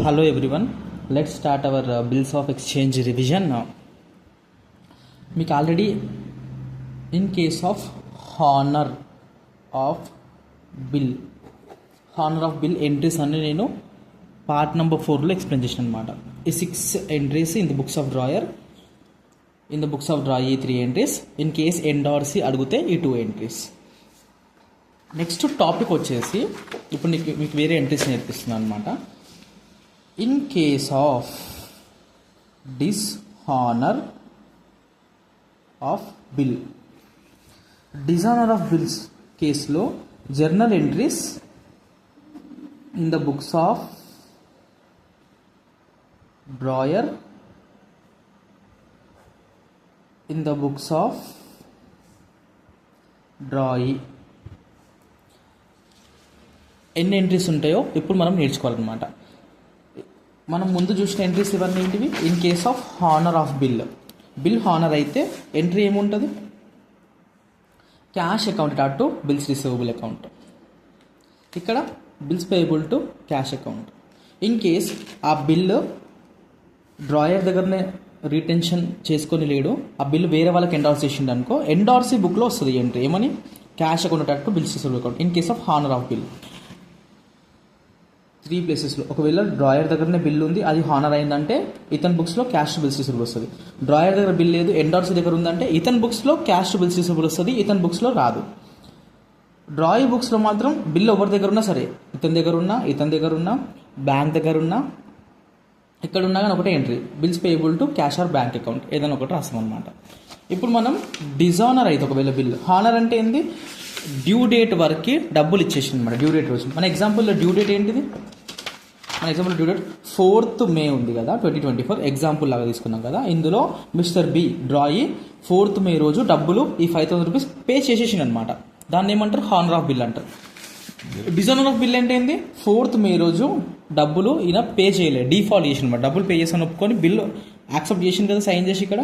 Hello everyone. Let's start our bills of exchange revision now. మీకు already in case of honour of bill entries అన్ని నేను part number 4లో explain చేసిన అనమాట. ఈ 6 entries in the books of drawer, in the books of drawer ఈ 3 entries, in case ఎండార్సీ అడిగితే ఈ 2 entries. Next topic వచ్చేసి ఇప్పుడు మీకు వేరే ఎంట్రీస్ నేర్పిస్తున్నాను అనమాట. In case of dishonour of bill, dishonour of bills కేసులో journal entries in the books of drawer, in the books of drawee ఎన్ని ఎంట్రీస్ ఉంటాయో ఇప్పుడు మనం నేర్చుకోవాలన్నమాట. మనం ముందు చూసిన ఎంట్రీస్ ఇవన్నీ ఏంటివి? In case of honour of bill honour అయితే ఎంట్రీ ఏముంటుంది? Cash account to bills receivable account, ఇక్కడ bills payable to cash account. In case ఆ బిల్లు డ్రాయర్ దగ్గరనే రీటెన్షన్ చేసుకొని లేడు, ఆ బిల్లు వేరే వాళ్ళకి ఎండార్స్ చేసిండు అనుకో, ఎండార్సీ బుక్లో వస్తుంది ఎంట్రీ ఏమని? Cash account to bills receivable account. In case of honour of bill 3 ప్లేసెస్లో, ఒకవేళ డ్రాయర్ దగ్గరనే బిల్ ఉంది, అది హానర్ అయిందంటే ఇతని బుక్స్లో క్యాష్ టు బిల్స్ రిసీవబుల్ వస్తుంది. డ్రాయర్ దగ్గర బిల్ లేదు, ఎండార్సీ దగ్గర ఉందంటే ఇతని బుక్స్లో క్యాష్ టు బిల్స్ రిసీవబుల్ వస్తుంది, ఇతని బుక్స్లో రాదు. డ్రాయర్ బుక్స్లో మాత్రం బిల్ ఎవరి దగ్గర ఉన్నా సరే, ఇతని దగ్గర ఉన్నా బ్యాంక్ దగ్గర ఉన్నా ఇక్కడ ఉన్నా కానీ ఒకటే entry, bills payable to cash or bank account ఏదైనా ఒకటి రాస్తాం అనమాట. ఇప్పుడు మనం డిజానర్ అయితే ఒకవేళ బిల్, హానర్ అంటే ఏంది? డ్యూ డేట్ వరకు డబ్బులు ఇచ్చేసింది అనమాట, డ్యూ డేట్ రోజు. మన ఎగ్జాంపుల్లో డ్యూ డేట్ ఏంటిది? మన example due date 4th May ఉంది కదా, 2024 ఎగ్జాంపుల్ లాగా తీసుకున్నాం కదా. ఇందులో మిస్టర్ బి డ్రాయి 4th May రోజు డబ్బులు ఈ 5,000 రూపీస్ పే చేసేసింది అనమాట. దాన్ని ఏమంటారు? హానర్ ఆఫ్ బిల్ అంటారు. డిజానర్ ఆఫ్ బిల్ అంటే ఏంది? 4th May రోజు డబ్బులు ఈయన పే చేయలేదు, డిఫాల్ట్ చేసిన అనమాట. డబ్బులు పే చేసాను ఒప్పుకొని బిల్లు యాక్సెప్ట్ చేసింది కదా, సైన్ చేసి ఇక్కడ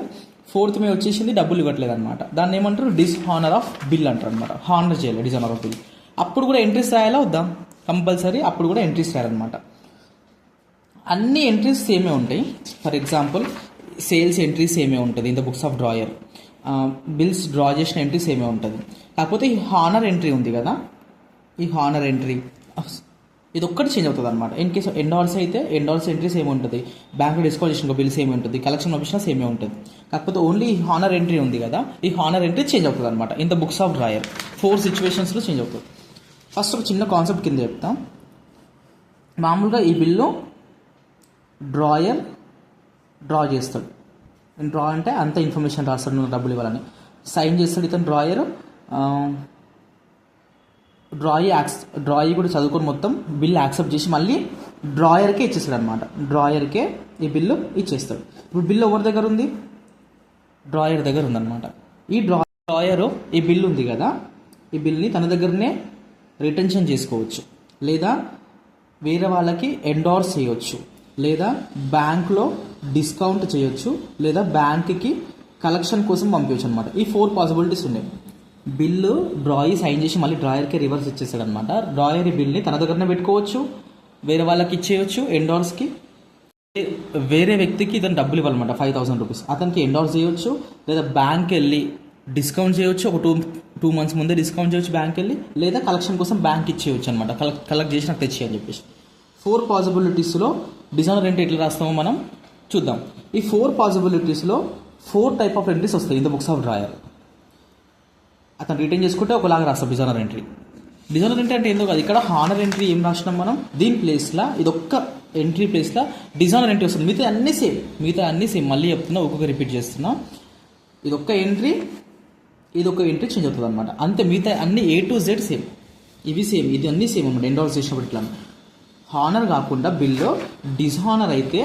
4th May వచ్చేసింది, డబ్బులు ఇవ్వట్లేదు అనమాట. దాన్ని ఏమంటారు? డిస్హానర్ ఆఫ్ బిల్ అంటారు అనమాట. హానర్ చేయలేదు డిజానర్ ఆఫ్ బిల్. అప్పుడు కూడా ఎంట్రీస్ రాయాలా వద్దాం? కంపల్సరీ అప్పుడు కూడా ఎంట్రీస్ రాయాలన్నమాట. అన్ని ఎంట్రీస్ సేమే ఉంటాయి. ఫర్ ఎగ్జాంపుల్ సేల్స్ ఎంట్రీ సేమే ఉంటుంది in the books of drawer, bills draw చేసిన ఎంట్రీ సేమే ఉంటుంది. కాకపోతే ఈ హానర్ ఎంట్రీ ఉంది కదా, ఈ హానర్ ఎంట్రీ ఇది ఒక్కటి చేంజ్ అవుతుంది అనమాట. ఇన్ కేసు ఎండార్స్ అయితే ఎండార్స్ ఎంట్రీ సేమ్ ఉంటుంది, బ్యాంక్ డిస్కౌంట్ చేసిన బిల్ సేమే ఉంటుంది, కలెక్షన్ పంపించిన సేమే ఉంటుంది. కాకపోతే ఓన్లీ ఈ హానర్ ఎంట్రీ ఉంది కదా, ఈ హానర్ ఎంట్రీ చేంజ్ అవుతుంది అనమాట in the books of drawer. 4 సిచ్యువేషన్స్లో చేంజ్ అవుతుంది. ఫస్ట్ ఒక చిన్న కాన్సెప్ట్ కింద చెప్తాం. మామూలుగా ఈ బిల్లు డ్రాయర్ డ్రా చేస్తాడు. డ్రా అంటే అంత ఇన్ఫర్మేషన్ రాస్తాడు, నువ్వు డబ్బులు ఇవ్వాలని సైన్ చేస్తాడు ఇతను డ్రాయర్. డ్రాయి కూడా చదువుకొని మొత్తం బిల్ యాక్సెప్ట్ చేసి మళ్ళీ డ్రాయర్కే ఇచ్చేస్తాడు అనమాట. డ్రాయర్కే ఈ బిల్లు ఇచ్చేస్తాడు. ఇప్పుడు బిల్లు ఎవరి దగ్గర ఉంది? డ్రాయర్ దగ్గర ఉందన్నమాట. ఈ డ్రాయర్ ఈ బిల్లు ఉంది కదా, ఈ బిల్ని తన దగ్గరనే రిటెన్షన్ చేసుకోవచ్చు, లేదా వేరే వాళ్ళకి ఎండార్స్ చేయవచ్చు, లేదా బ్యాంక్లో డిస్కౌంట్ చేయొచ్చు, లేదా బ్యాంక్కి కలెక్షన్ కోసం పంపించవచ్చు అనమాట. ఈ 4 పాసిబిలిటీస్ ఉన్నాయి. బిల్లు డ్రాయి సైన్ చేసి మళ్ళీ డ్రాయర్కి రివర్స్ ఇచ్చేస్తాడు అనమాట. డ్రాయర్ ఈ బిల్ని తన దగ్గరనే పెట్టుకోవచ్చు, వేరే వాళ్ళకి ఇచ్చేయచ్చు, ఎండార్స్కి వేరే వ్యక్తికి ఇతను డబ్బులు ఇవ్వాలన్నమాట 5,000 రూపీస్, అతనికి ఎండార్స్ చేయొచ్చు, లేదా బ్యాంక్ వెళ్ళి డిస్కౌంట్ చేయొచ్చు, ఒక 2 months ముందే డిస్కౌంట్ చేయొచ్చు బ్యాంక్ వెళ్ళి, లేదా కలెక్షన్ కోసం బ్యాంక్ ఇచ్చేయచ్చు అనమాట. కలెక్ట్ చేసి నాకు తెచ్చి అని చెప్పేసి 4 పాసిబిలిటీస్లో డిజానర్ ఎంట్రీ ఎట్లా రాస్తామో మనం చూద్దాం. ఈ 4 పాసిబిలిటీస్లో 4 టైప్ ఆఫ్ ఎంట్రీస్ వస్తాయి in the books of drawer. అతను రిటర్న్ చేసుకుంటే ఒకలాగా రాస్తాం డిజానర్ ఎంట్రీ. డిజానర్ ఎంట్రీ అంటే ఏందో కాదు, ఇక్కడ హానర్ ఎంట్రీ ఏం రాసినాం మనం, దీని ప్లేస్లో ఇదొక్క ఎంట్రీ ప్లేస్లో డిజానర్ ఎంట్రీ వస్తుంది. మిగతా అన్నీ సేమ్. మళ్ళీ చెప్తున్నా, ఒక్కొక్క రిపీట్ చేస్తున్నా. ఇదొక్క ఎంట్రీ, ఇదొక ఎంట్రీ చేంజ్ అవుతుంది అనమాట. అంతే, మిగతా అన్ని A to Z సేమ్, ఇవి సేమ్, ఇది అన్నీ సేమ్ అనమాట. ఎండార్స్ చేసినప్పుడు ఇట్లా. హానర్ కాకుండా బిల్లో డిస్హానర్ అయితే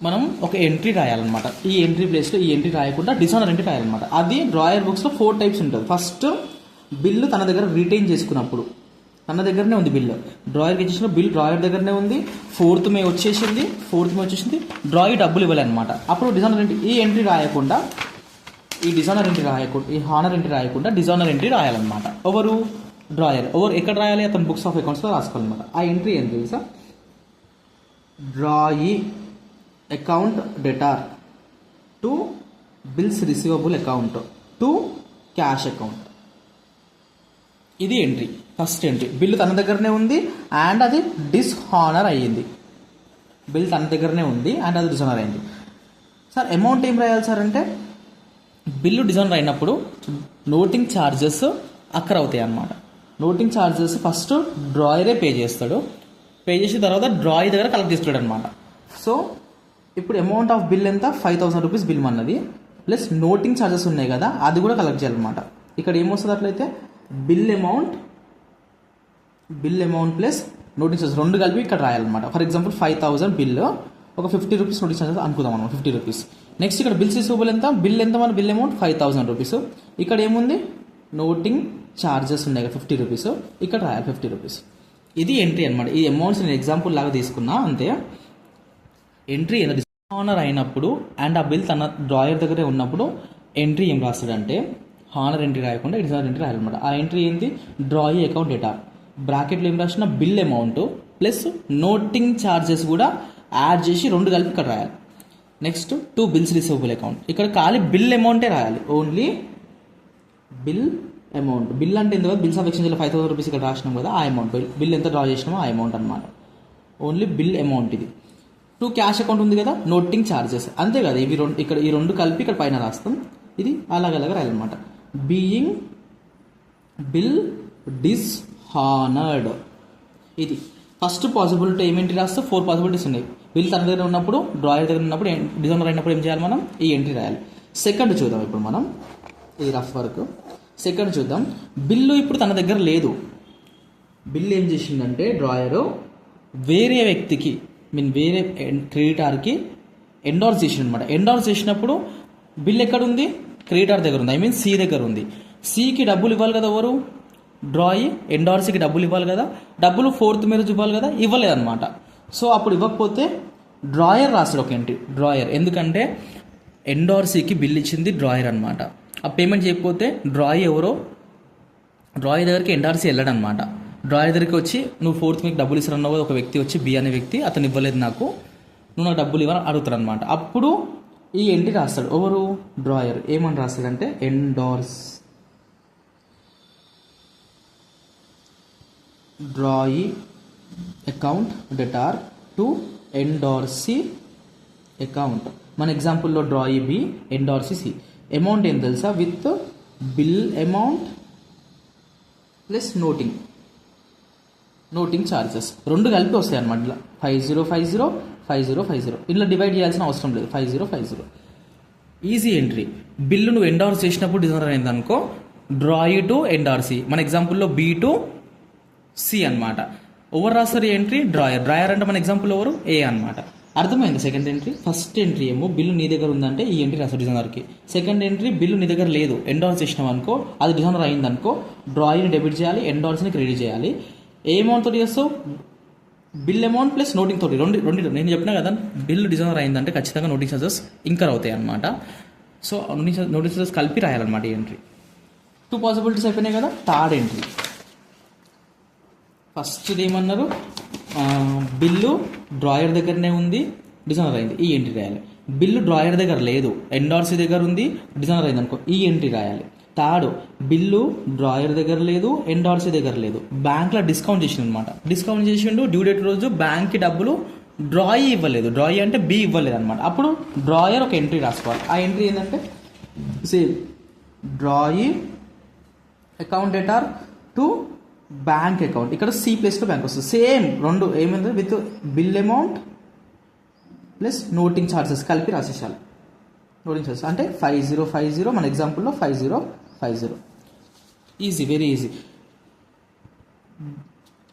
మనం ఒక ఎంట్రీ రాయాలన్నమాట. ఈ ఎంట్రీ ప్లేస్లో ఈ ఎంట్రీ రాయకుండా డిస్హానర్ ఎంట్రీ రాయాలన్నమాట. అది డ్రాయర్ బుక్స్లో 4 టైప్స్ ఉంటుంది. ఫస్ట్, బిల్లు తన దగ్గర రిటైన్ చేసుకున్నప్పుడు, తన దగ్గరనే ఉంది బిల్లు, డ్రాయర్కి ఇచ్చేసిన బిల్ డ్రాయర్ దగ్గరనే ఉంది, 4th May వచ్చేసింది, డ్రాయర్ డబ్బులు ఇవ్వాలన్నమాట. అప్పుడు డిజానర్ ఎంట్రీ ఈ ఎంట్రీ రాయకుండా, ఈ హానర్ ఎంట్రీ రాయకుండా డిజానర్ ఎంట్రీ రాయాలన్నమాట. ఎవరు? డ్రాయర్. ఎక్కడ రాయాలి? అతను బుక్స్ ఆఫ్ అకౌంట్స్లో రాసుకోవాలన్నమాట. ఆ ఎంట్రీ ఏం తెలుసా? Drawee account debtor to bills receivable account to cash account. ఇది ఎంట్రీ, ఫస్ట్ ఎంట్రీ. బిల్లు తన దగ్గరనే ఉంది అండ్ అది డిస్హానర్ అయ్యింది. బిల్ తన దగ్గరనే ఉంది అండ్ అది డిజానర్ అయింది. సార్ అమౌంట్ ఏం రాయాలి సార్ అంటే, బిల్లు డిజానర్ అయినప్పుడు నోటింగ్ ఛార్జెస్ అక్కర్ అవుతాయి అన్నమాట. నోటింగ్ ఛార్జెస్ ఫస్ట్ డ్రాయరే పే చేస్తాడు. పే చేసిన తర్వాత డ్రాయర్ దగ్గర కలెక్ట్ చేస్తాడు అనమాట. సో ఇప్పుడు అమౌంట్ ఆఫ్ బిల్ ఎంత, 5,000 రూపీస్ బిల్ అన్నది, ప్లస్ నోటింగ్ ఛార్జెస్ ఉన్నాయి కదా అది కూడా కలెక్ట్ చేయాలన్నమాట. ఇక్కడ ఏమొస్తుంది అట్లయితే bill amount plus noting charges రెండు కలిపి ఇక్కడ రాయాలన్నమాట. ఫర్ ఎగ్జాంపుల్ 5,000 బిల్, ఒక 50 రూపీస్ నోటింగ్ ఛార్జెస్ అనుకుందాం మనం, 50 రూపీస్. నెక్స్ట్ ఇక్కడ బిల్స్ రిసీవబుల్ ఎంత, బిల్ ఎంత, మన బిల్ అమౌంట్ 5,000 రూపీస్. ఇక్కడ ఏముంది, నోటింగ్ ఛార్జెస్ ఉన్నాయి కదా 50 రూపీస్, ఇక్కడ రాయాలి 50 రూపీస్. ఇది ఎంట్రీ అనమాట. ఈ అమౌంట్స్ నేను ఎగ్జాంపుల్ లాగా తీసుకున్నా అంతే. ఎంట్రీ ఎంత డిస్హానర్ అయినప్పుడు అండ్ ఆ బిల్ తన డ్రాయర్ దగ్గరే ఉన్నప్పుడు ఎంట్రీ ఏం రాస్తాడంటే, హానర్ ఎంట్రీ రాయకుండా డిజానర్ ఎంట్రీ రాయాలన్నమాట. ఆ ఎంట్రీ ఏంటి, డ్రాయి అకౌంట్ డేటా, బ్రాకెట్లో ఏం రాసిన bill amount plus noting charges కూడా యాడ్ చేసి రెండు కలిపి ఇక్కడ రాయాలి. Next to bills receivable account, ఇక్కడ ఖాళీ బిల్ అమౌంటే రాయాలి, ఓన్లీ బిల్ అమౌంట్. బిల్ అంటే ఎందుకు, బిల్స్ ఆఫ్ ఎక్స్చేంజ్లో 5,000 రూపీస్ ఇక్కడ రాసినాం కదా ఆ అమౌంట్, బిల్ ఎంత డ్రా చేసినామో ఆ అమౌంట్ అనమాట, ఓన్లీ బిల్ అమౌంట్. ఇది టు క్యాష్ అకౌంట్ ఉంది కదా, నోటింగ్ ఛార్జెస్ అంతే కదా, ఇవి రెండు ఇక్కడ ఈ రెండు కలిపి ఇక్కడ పైన రాస్తాం. ఇది అలాగలాగా రాయాలన్నమాట. బీయింగ్ బిల్ డిస్హానర్డ్, ఇది ఫస్ట్ పాసిబిలిటీ ఏమేంటి రాస్తే 4 పాసిబిలిటీస్ ఉన్నాయి. బిల్ తన దగ్గర ఉన్నప్పుడు, డ్రాయర్ దగ్గర ఉన్నప్పుడు, డిజానర్ అయినప్పుడు ఏం చేయాలి మనం, ఈ ఎంట్రీ రాయాలి. సెకండ్ చూద్దాం ఇప్పుడు మనం, ఇది రఫ్ వర్క్. సెకండ్ చూద్దాం. బిల్లు ఇప్పుడు తన దగ్గర లేదు. బిల్లు ఏం చేసిందంటే డ్రాయరు వేరే వ్యక్తికి, వేరే క్రెడిటార్కి ఎండార్స్ చేసింది అనమాట. ఎండార్స్ చేసినప్పుడు బిల్ ఎక్కడ ఉంది, క్రెడిటార్ దగ్గర ఉంది, సి దగ్గర ఉంది. సికి డబ్బులు ఇవ్వాలి కదా ఎవరు, డ్రాయి. ఎండార్సీకి డబ్బులు ఇవ్వాలి కదా, డబ్బులు 4th మీద ఇవ్వాలి కదా, ఇవ్వలేదన్నమాట. సో అప్పుడు ఇవ్వకపోతే డ్రాయర్ రాస్తాడు ఒక ఎంట్రీ, డ్రాయర్. ఎందుకంటే ఎండార్సీకి బిల్ ఇచ్చింది డ్రాయర్ అనమాట. ఆ పేమెంట్ చేయకపోతే డ్రాయర్ దగ్గరికి ఎండార్సీ వెళ్ళాడు అనమాట. డ్రాయర్ దగ్గరికి వచ్చి నువ్వు 4th మీకు డబ్బులు ఇస్తారన్నావు, ఒక వ్యక్తి వచ్చి బి అనే వ్యక్తి, అతను ఇవ్వలేదు నాకు, నువ్వు నాకు డబ్బులు ఇవ్వని అడుగుతారు అనమాట. అప్పుడు ఈ ఎంట్రీ రాస్తాడు ఎవరు, డ్రాయర్. ఏమని రాస్తాడంటే endorse, drawee account debtor to endorsee account. మన ఎగ్జాంపుల్లో drawee B, endorsee C. Amount ఏం తెలుసా, with bill amount plus noting charges రెండు కలిపి వస్తాయి అనమాట. ఇలా 5050 5050, ఇలా డివైడ్ చేయాల్సిన అవసరం లేదు, 5050. Easy entry. బిల్లు నువ్వు ఎండార్స్ చేసినప్పుడు డిజైనర్ అయింది అనుకో, డ్రాయి టు ఎండార్సీ. మన ఎగ్జాంపుల్లో బి టు సి అనమాట. ఎవరు రాస్తారు ఎంట్రీ, డ్రాయర్ అంటే మన ఎగ్జాంపుల్ ఎవరు, ఏ అనమాట. అర్థమైంది సెకండ్ ఎంట్రీ. ఫస్ట్ ఎంట్రీ ఏమో బిల్లు నీ దగ్గర ఉందంటే ఈ ఎంట్రీ రాస్తాడు డిజైనర్కి. సెకండ్ ఎంట్రీ బిల్లు నీ దగ్గర లేదు, ఎండార్స్ చేసినావు అనుకో, అది డిజైనర్ అయింది అనుకో, డ్రాయిని డెబిట్ చేయాలి, ఎండార్స్ని క్రెడిట్ చేయాలి. ఏ అమౌంట్ తోటి చేస్తావు, బిల్ అమౌంట్ ప్లస్ నోటింగ్ తోటి, రెండు. నేను చెప్పినా కదా, బిల్ డిజైనర్ అయిందంటే ఖచ్చితంగా నోటింగ్ ఛార్జెస్ ఇంకర్ అవుతాయి అనమాట. సో నోటింగ్ ఛార్జెస్ కలిపి రాయాలన్నమాట ఈ ఎంట్రీ. 2 పాసిబిలిటీస్ అయిపోయినాయి కదా. థర్డ్ ఎంట్రీ, ఫస్ట్ ఏమన్నారు, బిల్లు డ్రాయర్ దగ్గరనే ఉంది, డిజైనర్ అయింది, ఈ ఎంట్రీ రాయాలి. బిల్లు డ్రాయర్ దగ్గర లేదు, ఎండార్సీ దగ్గర ఉంది, డిజైనర్ అయింది అనుకో, ఈ ఎంట్రీ రాయాలి. థర్డ్, బిల్లు డ్రాయర్ దగ్గర లేదు, ఎండార్సీ దగ్గర లేదు, బ్యాంక్లో డిస్కౌంట్ చేసిండు అనమాట. డిస్కౌంట్ చేసిండు, డ్యూ డేట్ రోజు బ్యాంక్కి డబ్బులు డ్రాయి ఇవ్వలేదు, డ్రాయి అంటే బి ఇవ్వలేదు అనమాట. అప్పుడు డ్రాయర్ ఒక ఎంట్రీ రాసుకోవాలి. ఆ ఎంట్రీ ఏంటంటే same drawee account debtor to bank account. ఇక్కడ సి ప్లేస్లో బ్యాంక్ వస్తుంది. సేమ్ రెండు ఏమైంది, with bill amount plus noting charges కలిపి రాసేసాలి. నోటింగ్ ఛార్జెస్ అంటే 5050, మన ఎగ్జాంపుల్లో 5050. Easy, very easy.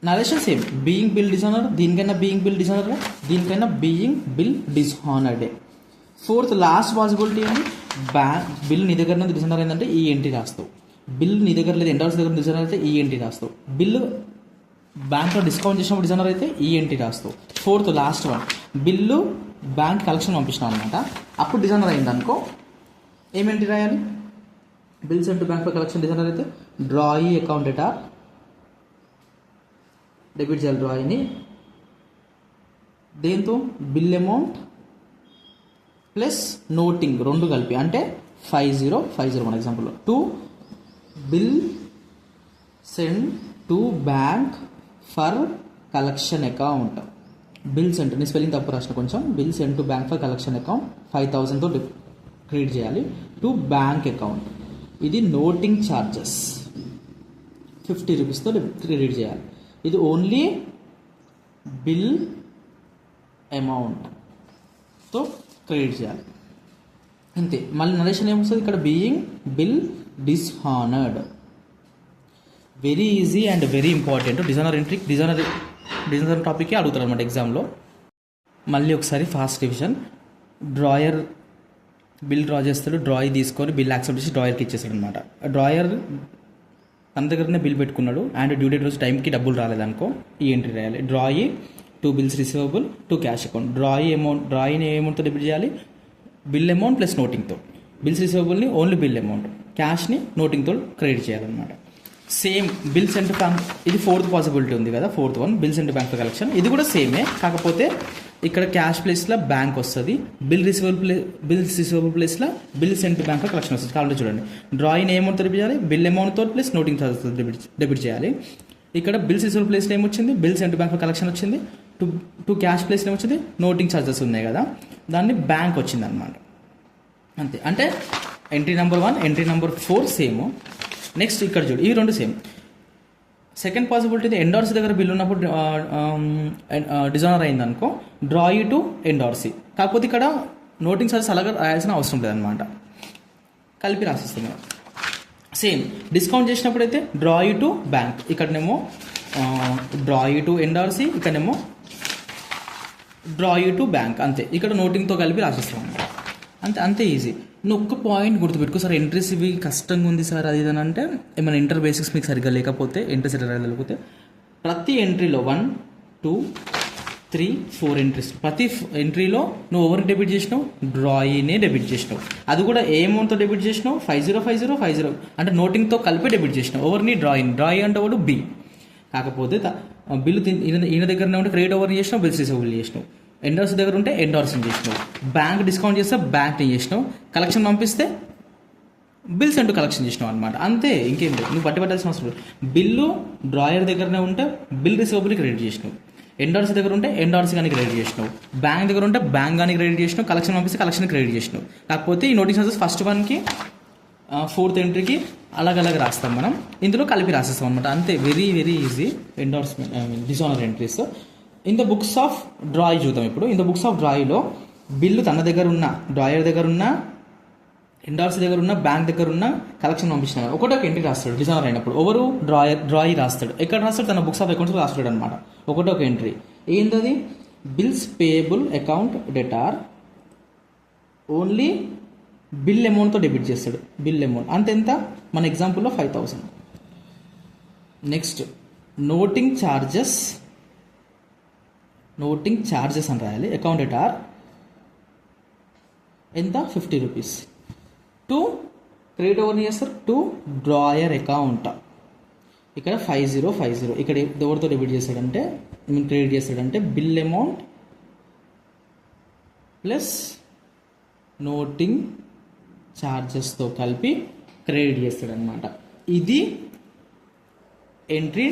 Narration same, being bill dishonour, దీనికైనా బీయింగ్ బిల్ డిజానర్, దీనికైనా బీయింగ్ బిల్ డిజానర్డే. ఫోర్త్ లాస్ట్ పాసిబిలిటీ ఏంటి, బిల్ నీ దగ్గర నుంచి డిజానర్ ఏంటంటే ఈ ఎంట్రీ రాస్తావు. బిల్ నీ దగ్గర లేదు, ఎండార్స్ దగ్గర డిజైనర్ అయితే ఈ ఎంట్రీ రాస్తావు. బిల్లు బ్యాంక్లో డిస్కౌంట్ చేసినప్పుడు డిజైనర్ అయితే ఈ ఎంట్రీ రాస్తావు. Fourth last one, bill bank collection పంపించినావు అనమాట, అప్పుడు డిజైనర్ అయింది అనుకో, ఏం ఎంట్రీ రాయాలి, బిల్స్ అంటూ బ్యాంక్ కలెక్షన్ డిజైనర్ అయితే డ్రాయి అకౌంట్ డెటార్, డెబిట్ చేయాలి డ్రాయిని, దేంతో బిల్ అమౌంట్ ప్లస్ నోటింగ్ రెండు కలిపి అంటే 5050 మన ఎగ్జాంపుల్లో to bill send to bank for collection account. Bill send, నేను స్పెల్లింగ్ తప్పు రాసిన కొంచెం. Bill send to bank for collection account 5000తో క్రియేట్ చేయాలి టు బ్యాంక్ అకౌంట్. ఇది నోటింగ్ ఛార్జెస్ 50 రూపీస్తో క్రెడిట్ చేయాలి. ఇది ఓన్లీ బిల్ అమౌంట్తో క్రెడిట్ చేయాలి అంతే. మళ్ళీ నరేషన్ ఏమొస్తుంది ఇక్కడ, being bill dishonoured. Very easy and very important. Dishonour entry dishonour టాపిక్కే అడుగుతారు అనమాట ఎగ్జామ్లో. మళ్ళీ ఒకసారి fast revision. Drawer bill draw చేస్తాడు, డ్రాయి తీసుకొని బిల్ యాక్సెప్ట్ చేసి డ్రాయర్కి ఇచ్చేస్తాడు అనమాట. డ్రాయర్ తన దగ్గరనే బిల్ పెట్టుకున్నాడు అండ్ డ్యూ డేట్ రోజు టైంకి డబ్బులు రాలేదనుకో, ఈ ఎంట్రీ రాయాలి. Drawee to bills receivable to cash account. డ్రాయిని ఏ అమౌంట్తో డెబిట్ చేయాలి, బిల్ అమౌంట్ ప్లస్ నోటింగ్తో. బిల్స్ రిసీవబుల్ని ఓన్లీ బిల్ అమౌంట్, క్యాష్ని నోటింగ్తో క్రెడిట్ చేయాలన్నమాట. సేమ్ బిల్ సెండ్ బ్యాంక్, ఇది 4th పాసిబిలిటీ ఉంది కదా, 4th one bill send bank for collection. ఇది కూడా సేమే, కాకపోతే ఇక్కడ క్యాష్ ప్లేస్లో బ్యాంక్ వస్తుంది, బిల్ రిసీవబుల్ ప్లేస్లో bill send bank for collection వస్తుంది. కాబట్టి చూడండి, డ్రాయింగ్ ఏ అమౌంట్తో డెబిట్ చేయాలి, బిల్ అమౌంట్తో ప్లస్ నోటింగ్ ఛార్జెస్తో డెబిట్ చేయాలి. ఇక్కడ బిల్స్ రిసీవబుల్ ప్లేస్లో ఏమొచ్చింది, bill send bank for collection వచ్చింది. టు క్యాష్ ప్లేస్లో ఏమొచ్చింది, నోటింగ్ ఛార్జెస్ ఉన్నాయి కదా, దాన్ని బ్యాంక్ వచ్చింది అనమాట అంతే. అంటే entry number 1 entry number 4 same. Next ఇక్కడ చూడు, ఇవి రెండు సేమ్. సెకండ్ పాసిబిలిటీ ఎండార్సీ దగ్గర బిల్ ఉన్నప్పుడు డిజైనర్ అయింది అనుకో, డ్రాయి టు ఎండార్సీ. కాకపోతే ఇక్కడ నోటింగ్ ఛార్జెస్ అలాగే రాయాల్సిన అవసరం లేదనమాట, కలిపి రాసిస్తున్నాం. సేమ్ డిస్కౌంట్ చేసినప్పుడు అయితే డ్రాయి టు బ్యాంక్, ఇక్కడనేమో డ్రాయి టు ఎండార్సీ, ఇక్కడనేమో డ్రాయి టు బ్యాంక్ అంతే. ఇక్కడ నోటింగ్తో కలిపి రాసిస్తాం అంతే ఈజీ. నువ్వు ఒక్క పాయింట్ గుర్తుపెట్టుకో సార్, ఎంట్రీస్ ఇవి కష్టంగా ఉంది సార్ అది ఇది అంటే, ఏమైనా ఇంటర్ బేసిక్స్ మీకు సరిగ్గా లేకపోతే, ఎంట్రీస్ లేకపోతే ప్రతి ఎంట్రీలో 1 2 3 4 ఎంట్రీస్, ప్రతి ఎంట్రీలో నువ్వు ఎవరికి డెబిట్ చేసినావు, డ్రాయినే డెబిట్ చేసినావు. అది కూడా ఏ అమౌంట్తో డెబిట్ చేసినావు, 505050 అంటే నోటింగ్తో కలిపి డెబిట్ చేసినావు. ఎవరిని, డ్రాయి అంటే వాడు బి. కాకపోతే బిల్లు ఈయన దగ్గరనే ఉంటే క్రెడిట్ ఎవరిని చేసినావు, బిల్స్ రిసీవబుల్ చేసినావు. ఎండార్స్ దగ్గర ఉంటే ఎండార్స్ని చేసినావు. బ్యాంక్ డిస్కౌంట్ చేస్తే బ్యాంక్ని చేసినావు. కలెక్షన్ పంపిస్తే బిల్స్ అంటూ కలెక్షన్ చేసినావు అనమాట అంతే. ఇంకేం లేదు, నువ్వు పట్టాల్సిన అవసరం లేదు. బిల్లు డ్రాయర్ దగ్గరనే ఉంటే బిల్ రిసీవబుల్ క్రెడిట్ చేసినావు. ఎండార్స్ దగ్గర ఉంటే ఎండార్స్ కానీ క్రెడిట్ చేసినావు. బ్యాంక్ దగ్గర ఉంటే బ్యాంక్ కానీ క్రెడిట్ చేసినావు. కలెక్షన్ పంపిస్తే కలెక్షన్ క్రెడిట్ చేసినావు. కాకపోతే ఈ నోటింగ్ ఛార్జెస్ ఫస్ట్ 1కి 4th ఎంట్రీకి అలాగ రాస్తాం మనం, ఇందులో కలిపి రాసేస్తాం అనమాట అంతే. Very very easy endorsement dishonour entries. In the books of drawee చూద్దాం ఇప్పుడు. ఇన్ ద బుక్స్ ఆఫ్ డ్రాయ్లో బిల్లు తన దగ్గర ఉన్న, డ్రాయర్ దగ్గర ఉన్న, ఎండార్స్ దగ్గర ఉన్న, బ్యాంక్ దగ్గర ఉన్న కలెక్షన్ పంపించిన ఒకటే ఒక ఎంట్రీ రాస్తాడు డిజైనర్ అయినప్పుడు. ఎవరు, డ్రాయి రాస్తాడు. ఎక్కడ రాస్తాడు, తన బుక్స్ ఆఫ్ అకౌంట్స్ రాస్తాడు అనమాట. ఒకటే ఒక ఎంట్రీ ఏంటది, bills payable account debtor only bill అమౌంట్తో డెబిట్ చేస్తాడు. బిల్ అమౌంట్ అంతెంత, మన ఎగ్జాంపుల్లో 5000. నెక్స్ట్ నోటింగ్ ఛార్జెస్ అని రాయాలి. అకౌంట్ డెటార్ ఎంత, 50 రూపీస్. టు క్రెడిట్ ఎవరిని చేస్తారు, టు డ్రాయర్ అకౌంట్. ఇక్కడ 5050 ఇక్కడ ఎవరితో డెబిట్ చేస్తాడంటే, క్రెడిట్ చేస్తాడంటే బిల్ అమౌంట్ ప్లస్ నోటింగ్ ఛార్జెస్తో కలిపి క్రెడిట్ చేస్తాడనమాట. ఇది ఎంట్రీ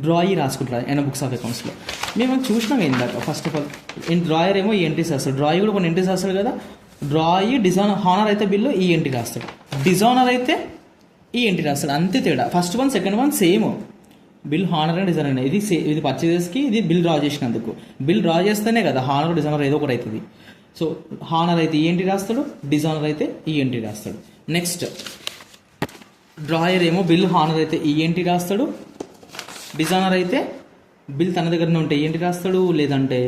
డ్రాయి రాసుకుంటారు ఆయన బుక్స్ ఆఫ్ అకౌంట్స్లో. మేము చూసినాం ఏందాక. ఫస్ట్ ఆఫ్ ఆల్ డ్రాయర్ ఏమో ఈ ఎంట్రీస్ రాస్తాడు, డ్రాయి కూడా కొన్ని ఎంట్రీస్ రాస్తాడు కదా. డ్రాయి హానర్ అయితే బిల్లు ఈ ఎంట్రీ రాస్తాడు, డిజైనర్ అయితే ఈ ఎంట్రీ రాస్తాడు అంతే తేడా. First 1 second 1 same, bill honour and designer అయినా. ఇది పర్చేజెస్కి, ఇది బిల్ డ్రా చేసినందుకు. బిల్ డ్రా చేస్తేనే కదా హానర్ డిజైనర్ ఏదో ఒకటి అవుతుంది. సో హానర్ అయితే ఈ ఎంట్రీ రాస్తాడు, డిజైనర్ అయితే ఈ ఎంట్రీ రాస్తాడు. నెక్స్ట్ డ్రాయర్ ఏమో బిల్ హానర్ అయితే ఈ ఎంట్రీ రాస్తాడు, డిజైనర్ అయితే బిల్ తన దగ్గరనే ఉంటే ఈ ఎంట్రీ రాస్తాడు, లేదంటే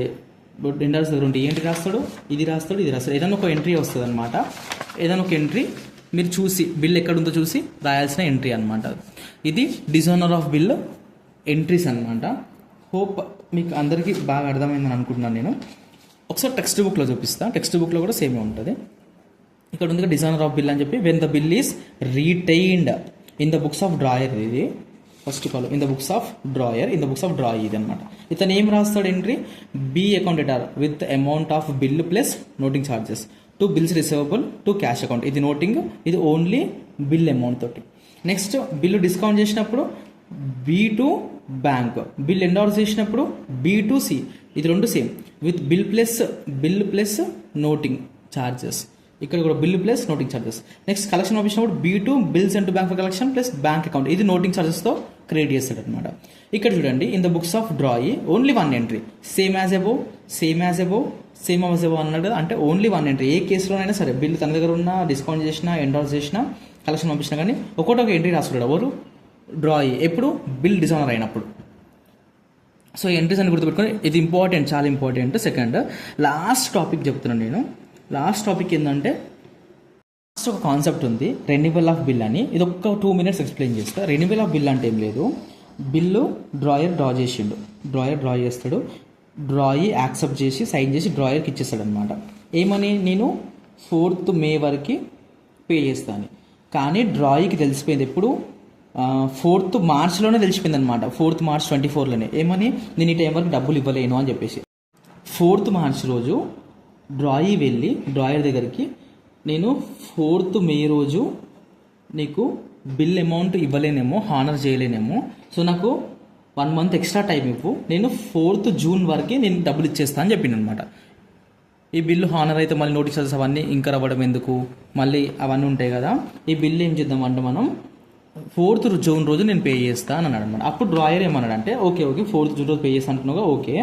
ఎండార్స్ దగ్గర ఉంటే ఈ ఎంట్రీ రాస్తాడు, ఇది రాస్తాడు. ఏదైనా ఒక ఎంట్రీ వస్తుంది అనమాట. ఏదైనా ఒక ఎంట్రీ మీరు చూసి, బిల్ ఎక్కడుందో చూసి రాయాల్సిన ఎంట్రీ అనమాట. ఇది డిజైనర్ ఆఫ్ బిల్ ఎంట్రీస్ అనమాట. హోప్ మీకు అందరికీ బాగా అర్థమైందని అనుకుంటున్నాను నేను. ఒకసారి టెక్స్ట్ బుక్లో చూపిస్తాను. టెక్స్ట్ బుక్లో కూడా సేమే ఉంటుంది. ఇక్కడ ఉంది డిజైనర్ ఆఫ్ బిల్ అని చెప్పి, when the bill is retained in the books of drawer. ఇది ఫస్ట్ కాలం in the books of drawer, in the books of drawee ఇది అనమాట. ఇతను ఏం రాస్తాడు entry, B account debtor with amount of bill plus noting charges to bills receivable to cash account. ఇది noting, ఇది only bill amount తోటి. Next bill discount చేసినప్పుడు B to bank, bill endorse చేసినప్పుడు బి టు సి, ఇది రెండు same with bill plus noting charges. ఇక్కడ కూడా bill plus noting charges. Next collection పంపించినప్పుడు B to bills and bank for collection plus bank account, ఇది noting ఛార్జెస్తో create చేస్తాడు అనమాట. ఇక్కడ చూడండి in the books of drawee only one entry, same as above అన్నాడు కదా, అంటే ఓన్లీ వన్ ఎంట్రీ. ఏ కేసులోనైనా సరే బిల్ తన దగ్గర ఉన్న డిస్కౌంట్ చేసినా ఎండోర్స్ చేసినా కలెక్షన్ పంపించినా కానీ ఒక ఎంట్రీ రాస్తున్నాడు ఎవరు, డ్రాయి, ఎప్పుడు బిల్ డిజానర్ అయినప్పుడు. సో ఎంట్రీస్ అని గుర్తుపెట్టుకొని ఇది ఇంపార్టెంట్, చాలా ఇంపార్టెంట్. సెకండ్ లాస్ట్ టాపిక్ చెప్తున్నాను నేను. లాస్ట్ టాపిక్ ఏంటంటే లాస్ట్ ఒక కాన్సెప్ట్ ఉంది రెన్యువల్ ఆఫ్ బిల్ అని. ఇది ఒక 2 minutes ఎక్స్ప్లెయిన్ చేస్తా. రెన్యువల్ ఆఫ్ బిల్ అంటే ఏం లేదు, బిల్లు డ్రాయర్ డ్రా చేసిండు, డ్రాయర్ డ్రా చేస్తాడు, డ్రాయి యాక్సెప్ట్ చేసి సైన్ చేసి డ్రాయర్కి ఇచ్చేస్తాడు అనమాట. ఏమని, నేను 4th May వరకు పే చేస్తాను. కానీ డ్రాయికి తెలిసిపోయింది ఎప్పుడు, 4th Marchలోనే తెలిసిపోయింది అనమాట. 4th March 2024లోనే ఏమని, నేను ఈ టైం వరకు డబ్బులు ఇవ్వలేను అని చెప్పేసి. 4th March రోజు డ్రాయి వెళ్ళి డ్రాయర్ దగ్గరికి, నేను 4th May రోజు నీకు బిల్ అమౌంట్ ఇవ్వలేనేమో, హానర్ చేయలేనేమో, సో నాకు 1 month ఎక్స్ట్రా టైం ఇవ్వు, నేను 4th June వరకు నేను డబ్బులు ఇచ్చేస్తా అని చెప్పింది అనమాట. ఈ బిల్లు హానర్ అయితే మళ్ళీ నోటీసెస్ అవన్నీ ఇంకా అవ్వడం ఎందుకు, మళ్ళీ అవన్నీ ఉంటాయి కదా. ఈ బిల్లు ఏం చేద్దామంటే మనం 4th June రోజు నేను పే చేస్తా అని అన్నాడు అనమాట. అప్పుడు డ్రాయర్ ఏమన్నాడు అంటే, ఓకే 4th June రోజు పే చేస్తా అంటున్నావు, ఓకే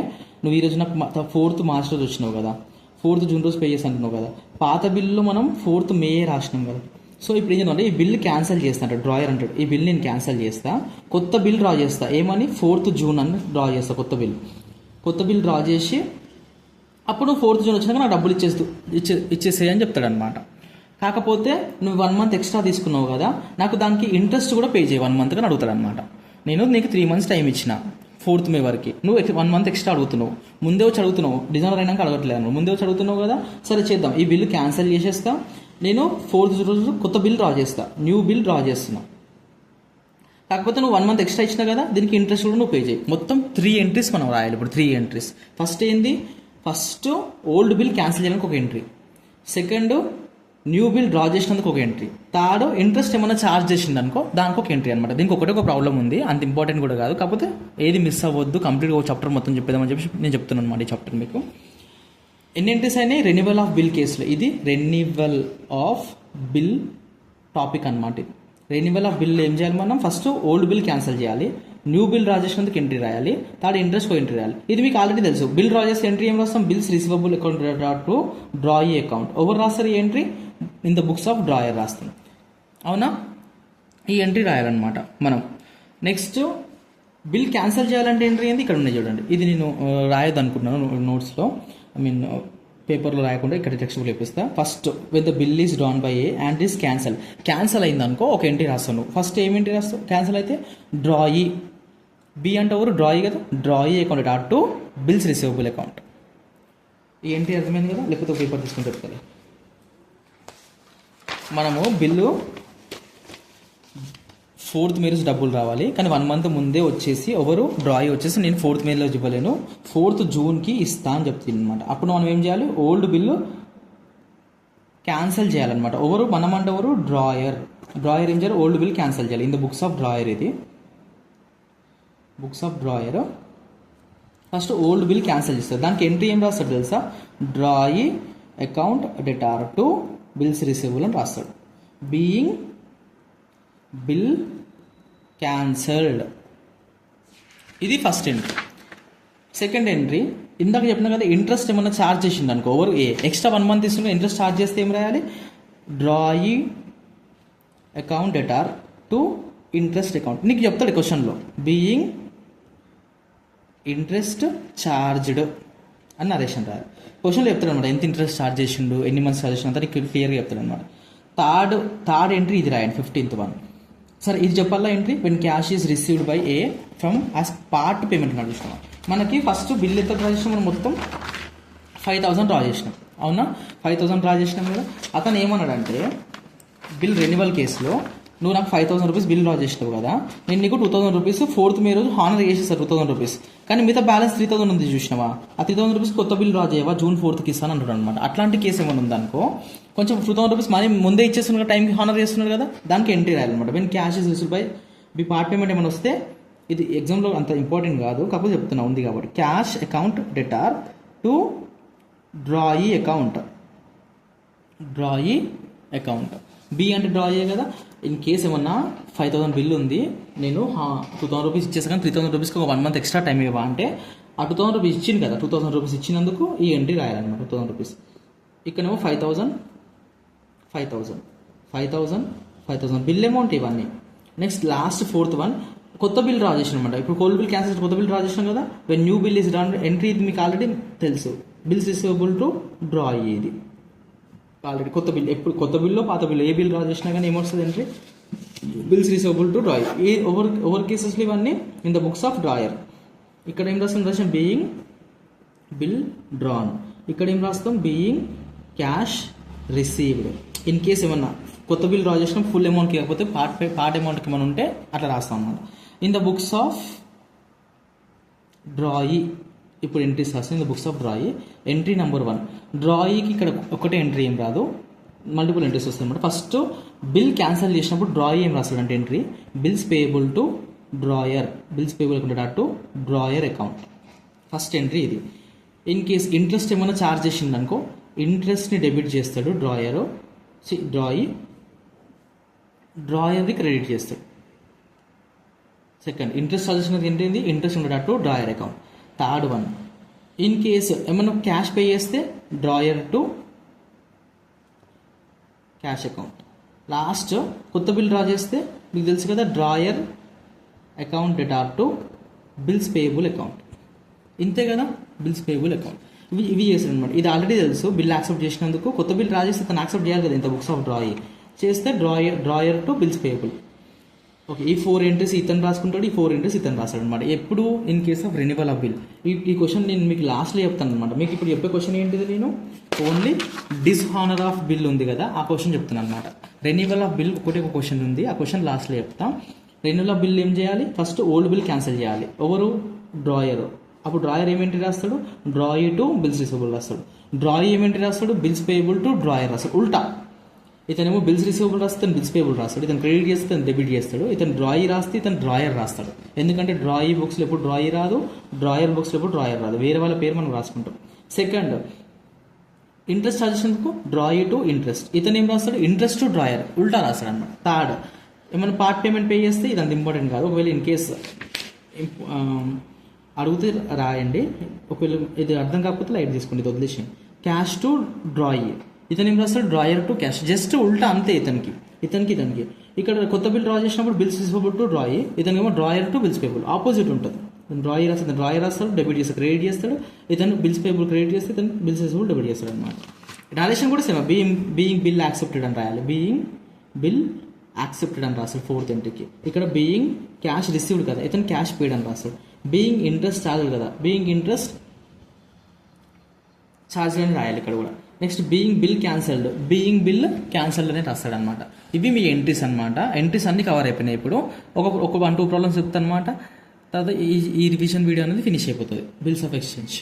నువ్వు ఈరోజు నాకు 4th March రోజు వచ్చినావు కదా, 4th June రోజు పే చేసి అంటున్నావు కదా, పాత బిల్లు మనం 4th May రాసినాం కదా. సో ఇప్పుడు ఏం చేద్దామంటే ఈ బిల్ క్యాన్సిల్ చేస్తా అంటాడు డ్రాయర్ అంటాడు. ఈ బిల్ నేను క్యాన్సిల్ చేస్తా, కొత్త బిల్ డ్రా చేస్తా, ఏమని 4th June అని డ్రా చేస్తా, కొత్త బిల్ డ్రా చేసి అప్పుడు 4th June వచ్చినాక నాకు డబ్బులు ఇచ్చేసేయి అని చెప్తాడు అనమాట. కాకపోతే నువ్వు 1 month ఎక్స్ట్రా తీసుకున్నావు కదా, నాకు దానికి ఇంట్రెస్ట్ కూడా పే చేయి 1 month అని అడుగుతాడు అనమాట. నేను నీకు 3 months టైం ఇచ్చిన 4th May వరకు, నువ్వు 1 month ఎక్స్ట్రా అడుగుతున్నావు, ముందే వచ్చి అడుగుతున్నావు, డిజైనర్ అయినాక అడగట్లేదు, ముందే వచ్చి అడుగుతున్నావు కదా. సరే చేద్దాం, ఈ బిల్లు క్యాన్సిల్ చేసేస్తా, నేను 4th రోజు కొత్త బిల్ డ్రా చేస్తా, న్యూ బిల్ డ్రా చేస్తున్నా. కాకపోతే నువ్వు 1 month ఎక్స్ట్రా ఇచ్చినా కదా, దీనికి ఇంట్రెస్ట్ కూడా నువ్వు పే చేయి. మొత్తం 3 entries మనం రాయాలి ఇప్పుడు. 3 entries. ఫస్ట్ ఏంది, ఫస్ట్ ఓల్డ్ బిల్ క్యాన్సిల్ చేయడానికి ఒక entry, second new bill draw చేసినందుకు ఒక ఎంట్రీ, థర్డ్ ఇంట్రెస్ట్ ఏమైనా ఛార్జ్ చేసింది అనుకో దానికి ఒక ఎంట్రీ అనమాట. దీనికి ఒకటే ఒక ప్రాబ్లం ఉంది, అంత ఇంపార్టెంట్ కూడా కాదు, కాకపోతే ఏది మిస్ అవ్వద్దు, కంప్లీట్గా ఒక చాప్టర్ మొత్తం చెప్పేదామని చెప్పి నేను చెప్తున్నాను అనమాట. ఈ చాప్టర్ మీకు ఎన్ని ఎంట్రీస్ అయినాయి, రెన్యువల్ ఆఫ్ బిల్ కేసులో. ఇది రెన్యువల్ ఆఫ్ బిల్ టాపిక్ అనమాట. ఇది రెన్యువల్ ఆఫ్ బిల్ ఏం చేయాలి మనం, ఫస్ట్ ఓల్డ్ బిల్ క్యాన్సిల్ చేయాలి, న్యూ బిల్ డ్రా చేసినందుకు ఎంట్రీ రాయాలి, థర్డ్ ఇంట్రెస్ట్ ఎంట్రీ రాయాలి. ఇది మీకు ఆల్రెడీ తెలుసు. బిల్ డ్రా చేస్తే ఎంట్రీ ఏం రాస్తాం, bills receivable account to డ్రాయి account. ఎవరు రాస్తారు ఈ entry, in the books of drawer రాస్తాం, అవునా. ఈ ఎంట్రీ రాయాలన్నమాట మనం. నెక్స్ట్ బిల్ క్యాన్సిల్ చేయాలంటే ఎంట్రీ ఏంది, ఇక్కడ ఉన్నాయి చూడండి. ఇది నేను రాయొద్దు అనుకుంటున్నాను నోట్స్లో, పేపర్లో రాయకుండా ఇక్కడ టెక్స్ట్ బుక్ చెప్పిస్తా. First with the bill is done by A and is cancel అయింది అనుకో ఒక ఎంట్రీ రాస్తాను. ఫస్ట్ ఏం ఎంట్రీ రాస్తావు, క్యాన్సల్ అయితే డ్రాయి, బి అంటే ఎవరు, డ్రాయి కదా, డ్రాయి account dot to bills receivable account. ఈ ఎంట్రీ అర్థమైంది కదా, లేకపోతే పేపర్ తీసుకుని చెప్తాను. మనము బిల్లు 4th May రోజు డబ్బులు రావాలి, కానీ 1 month ముందే వచ్చేసి ఎవరు, డ్రాయి వచ్చేసి నేను 4th May రోజు ఇవ్వలేను, 4th Juneకి ఇస్తా అని చెప్తుంది అనమాట. అప్పుడు మనం ఏం చేయాలి, ఓల్డ్ బిల్లు క్యాన్సిల్ చేయాలన్నమాట. ఎవరు, మనం అంటే ఎవరు, డ్రాయర్ ఏం చేయాలి, ఓల్డ్ బిల్ క్యాన్సిల్ చేయాలి. In the books of drawer, ఇది books of drawer. First old bill cancel చేస్తారు, దానికి ఎంట్రీ ఏం రాస్తాడు తెలుసా, drawee account debtor to bills receivable అని రాస్తాడు. బీయింగ్ బిల్ క్యాన్సల్డ్, ఇది ఫస్ట్ ఎంట్రీ. సెకండ్ ఎంట్రీ ఇందాక చెప్పినా కదా, ఇంట్రెస్ట్ ఏమన్నా ఛార్జ్ చేసింది అనుకో, ఎవరు ఎక్స్ట్రా 1 month తీసుకుంటే ఇంట్రెస్ట్ ఛార్జ్ చేస్తే ఏం రాయాలి, drawee account debtor to interest account. నీకు చెప్తాడు క్వశ్చన్లో, బీయింగ్ ఇంట్రెస్ట్ ఛార్జ్డ్ అని నరేషన్ రాయాలి. క్వశ్చన్లో చెప్తాడు అనమాట, ఎంత ఇంట్రెస్ట్ ఛార్జ్ చేసిండు, ఎన్ని మంత్స్ ఛార్జ్ చేసిండు అంతా నీకు క్లియర్గా చెప్తాడు అనమాట. థర్డ్ ఎంట్రీ ఇది రాయండి, 15th one. సరే ఇది చెప్పాలా entry, when cash is received by A from as part payment నడుస్తున్నాం. మనకి ఫస్ట్ బిల్ ఎంత డ్రా చేసినాం, మనం మొత్తం 5,000 డ్రా చేసినాం, అవునా. 5,000 డ్రా చేసినాం కదా. అతను ఏమన్నాడంటే బిల్ రెన్యువల్ కేసులో నువ్వు నాకు 5,000 రూపీస్ బిల్ డ్రా చేసినావు కదా, నేను నీకు 2,000 రూపీస్ 4th మే రోజు హానర్ చేసేస్తాను 2,000 రూపీస్, కానీ మిగతా బ్యాలెన్స్ 3,000 ఉంది చూసినావా, ఆ 3,000 రూపీస్ కొత్త బిల్ డ్రా చేయవా, June 4th ఇస్తాను అంటాడు అనమాట. అట్లాంటి కేసు ఏమైనా ఉందనుకో, కొంచెం 2,000 రూపీస్ మనీ ముందే ఇచ్చేస్తున్నారు కదా, టైంకి హానర్ చేస్తున్నారు కదా, దానికి ఎంట్రీ రాయాలన్నమాట. When cash is received by me part payment ఏమైనా వస్తే, ఇది ఎగ్జామ్లో అంత ఇంపార్టెంట్ కాదు కాకపోతే చెప్తున్నా ఉంది కాబట్టి, cash account debtor to drawee account, drawee account. B అంటే డ్రాయే కదా. ఇన్ కేస్ ఏమన్నా 5,000 బిల్ ఉంది, నేను 2,000 రూపీస్ ఇచ్చేసాను కానీ 3,000 రూపీస్కి ఒక 1 month ఎక్స్ట్రా టైం ఇవ్వ అంటే, ఆ 2,000 రూపీస్ ఇచ్చింది కదా, 2,000 రూపీస్ ఇచ్చినందుకు ఈ ఎంట్రీ రాయాలన్నమాట. 2,000 రూపీస్ ఇక్కడేమో 5,000 బిల్ అమౌంట్ ఇవన్నీ. నెక్స్ట్ లాస్ట్ 4th వన్ కొత్త బిల్ డ్రా చేసిన అనమాట. ఇప్పుడు కోల్డ్ బిల్ క్యాన్సిల్, కొత్త బిల్ డ్రా చేసినాం కదా. When new bill is done entry, ఇది మీకు ఆల్రెడీ తెలుసు, బిల్స్ రిసీవబుల్ టు డ్రా ఇది ఆల్రెడీ. కొత్త బిల్ ఎప్పుడు కొత్త బిల్లో పాత బిల్ ఏ బిల్ డ్రా చేసినా కానీ ఏమొస్తుంది entry, bills receivable to draw. ఈ ఓవర్ కేసెస్లో ఇవన్నీ in the books of drawer. ఇక్కడ ఏం రాస్తాం బీయింగ్ బిల్ డ్రాన్, ఇక్కడ ఏం రాస్తాం being cash received. In case ఏమన్నా కొత్త బిల్ డ్రా చేసినా ఫుల్ అమౌంట్కి కాకపోతే పార్ట్ అమౌంట్కి ఏమైనా ఉంటే అట్లా రాస్తాం అన్నమాట. ఇన్ ద బుక్స్ ఆఫ్ డ్రాయి ఇప్పుడు ఎంట్రీస్ రాస్తాం. In the books of డ్రాయి entry number 1 డ్రాయికి ఇక్కడ ఒకటే ఎంట్రీ ఏం రాదు, మల్టిపుల్ ఎంట్రీస్ వస్తాయి అనమాట. ఫస్ట్ బిల్ క్యాన్సిల్ చేసినప్పుడు డ్రాయి ఏం రాస్తాడు అంటే entry bills payable to drawer, bills payable account to drawer account, first entry ఇది. ఇన్ కేస్ ఇంట్రెస్ట్ ఏమైనా ఛార్జ్ చేసింది అనుకో, ఇంట్రెస్ట్ని డెబిట్ చేస్తాడు డ్రాయరు, డ్రాయర్ని క్రెడిట్ చేస్తాడు. సెకండ్ ఇంట్రెస్ట్ ఛార్జ్ చేసినది ఏంటి, ఇంట్రెస్ట్ ఉండేటట్టు drawer account. Third one in case ఏమన్నా క్యాష్ పే చేస్తే drawer to cash account. Last కొత్త బిల్ డ్రా చేస్తే మీకు తెలుసు కదా, drawer account debtor to bills payable account. ఇంతే కదా, బిల్స్ పేయబుల్ అకౌంట్. ఇవి చేశారు అనమాట. ఇది ఆల్రెడీ తెలుసు, బిల్ యాక్సెప్ట్ చేసినందుకు. కొత్త బిల్ డ్రా చేస్తే తను యాక్సెప్ట్ చేయాలి కదా, ఇంత బుక్స్ ఆఫ్ డ్రాయి చేస్తే drawer to bills payable. Okay, ఈ 4 ఎంట్రీస్ ఇతను రాసుకుంటాడు, ఈ 4 ఎంట్రీస్ ఇతను రాస్తాడు అనమాట. ఎప్పుడు in case of renewal of bill. ఈ క్వశ్చన్ నేను మీకు లాస్ట్లో చెప్తాను అనమాట. మీకు ఇప్పుడు చెప్పే క్వశ్చన్ ఏంటిది, నేను ఓన్లీ డిస్హానర్ ఆఫ్ బిల్ ఉంది కదా, ఆ క్వశ్చన్ చెప్తాను అనమాట. రెన్యువల్ ఆఫ్ బిల్ ఒక క్వశ్చన్ ఉంది, ఆ క్వశ్చన్ లాస్ట్లో చెప్తాం. రెన్యువల్ ఆఫ్ బిల్ ఏం చేయాలి, ఫస్ట్ ఓల్డ్ బిల్ క్యాన్సిల్ చేయాలి. ఎవరు, డ్రాయర్. అప్పుడు డ్రాయర్ ఏమెంట్రీ రాస్తాడు, డ్రాయి టు బిల్స్ రిసీవబుల్ రాస్తాడు. డ్రాయి ఏమెంట్రీ రాస్తాడు, బిల్స్ పేయబుల్ టు డ్రాయర్ రాస్తాడు. ఉల్టా, ఇతనేమో బిల్స్ రిసీవబుల్ రాస్తే ఇతను బిల్స్ పేబుల్ రాస్తాడు, ఇతను క్రెడిట్ చేస్తే ఇతను డెబిట్ చేస్తాడు, ఇతను డ్రాయి రాస్తే ఇతను డ్రాయర్ రాస్తాడు. ఎందుకంటే డ్రాయి బుక్స్లో ఎప్పుడు డ్రాయి రాదు, డ్రాయర్ బుక్స్లో ఎప్పుడు డ్రాయర్ రాదు, వేరే వాళ్ళ పేరు మనం రాసుకుంటాం. సెకండ్ ఇంట్రెస్ట్ ఛార్జ్ చేసినందుకు డ్రాయి టు ఇంట్రెస్ట్, ఇతను ఏం రాస్తాడు, ఇంట్రెస్ట్ టు డ్రాయర్, ఉల్టా రాస్తాడు అనమాట. థర్డ్ ఏమైనా పార్ట్ పేమెంట్ పే చేస్తే ఇది అంత ఇంపార్టెంట్ కాదు, ఒకవేళ ఇన్ కేస్ అడిగితే రాయండి, ఒకవేళ ఇది అర్థం కాకపోతే లైట్ తీసుకోండి, ఇది వదిలేసి. క్యాష్ టు డ్రాయి, ఇతను ఏం రాస్తాడు, డ్రాయర్ టు క్యాష్, జస్ట్ ఉల్టా అంతే. ఇతనికి ఇక్కడ కొత్త బిల్ డ్రా చేసినప్పుడు బిల్స్ రిసీవబుల్ టు డ్రాయి, ఇతనేమో drawer to bills payable, opposite ఉంటుంది. డ్రాయి రాస్తాడు, డ్రాయర్ రాస్తాడు, డెబిట్ చేస్తాడు, క్రెడిట్ చేస్తాడు, ఇతను బిల్స్ పేబుల్ క్రెడిట్ చేస్తే ఇతను బిల్స్ రిసీవబుల్ డెబిట్ చేస్తాడు అనమాట. డాలేషన్ కూడా సేమ్, బీయింగ్ బిల్ యాక్సెప్టెడ్ అని రాయాలి, బీయింగ్ బిల్ యాక్సెప్టెడ్ అని రాస్తాడు 4th ఎంట్రీకి. ఇక్కడ బీయింగ్ క్యాష్ రిసీవ్డ్ కదా, ఇతను క్యాష్ పేడ్ అని రాస్తాడు. బీయింగ్ ఇంట్రెస్ట్ ఛార్జ్ కదా, బీయింగ్ ఇంట్రెస్ట్ ఛార్జ్ అని రాయాలి ఇక్కడ కూడా. Next being bill cancelled, being bill cancelled అనేది రాస్తాడు అనమాట. ఇవి మీ ఎంట్రీస్ అనమాట. ఎంట్రీస్ అన్ని కవర్ అయిపోయినాయి. ఇప్పుడు ఒక 1-2 ప్రాబ్లమ్స్ చెప్తాను అనమాట. తర్వాత ఈ రివిజన్ వీడియో అనేది ఫినిష్ అయిపోతుంది. Bills of exchange.